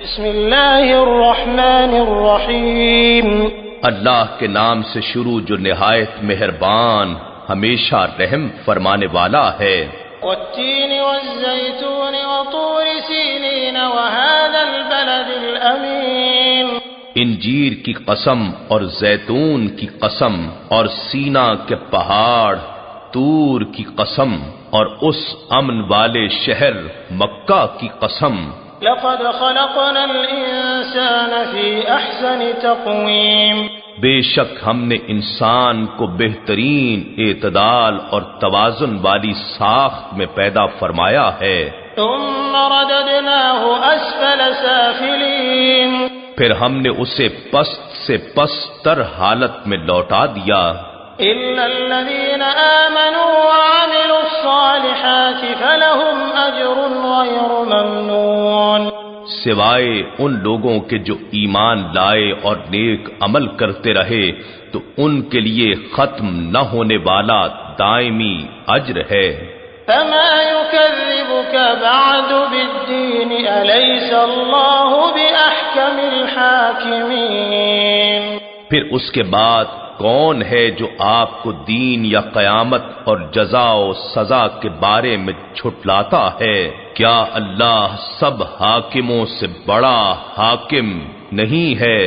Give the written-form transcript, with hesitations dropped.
بسم اللہ الرحمن الرحیم اللہ کے نام سے شروع جو نہایت مہربان ہمیشہ رحم فرمانے والا ہے۔ والتین والزیتون وطور سینین وهذا البلد الامین، انجیر کی قسم اور زیتون کی قسم اور سینا کے پہاڑ، طور کی قسم اور اس امن والے شہر مکہ کی قسم۔ لقد خلقنا الانسان فی احسن تقویم، بے شک ہم نے انسان کو بہترین اعتدال اور توازن والی ساخت میں پیدا فرمایا ہے۔ ثم رددناہ اسفل سافلین، پھر ہم نے اسے پست سے پستر حالت میں لوٹا دیا، الا الذین آمنوا وعملوا الصالحات فلہم اجر غیر ممنون، سوائے ان لوگوں کے جو ایمان لائے اور نیک عمل کرتے رہے تو ان کے لیے ختم نہ ہونے والا دائمی اجر ہے۔ فما يكذبك بعد بالدين أليس الله بأحكم الحاكمين، پھر اس کے بعد کون ہے جو آپ کو دین یا قیامت اور جزا و سزا کے بارے میں جھٹلاتا ہے؟ کیا اللہ سب حاکموں سے بڑا حاکم نہیں ہے؟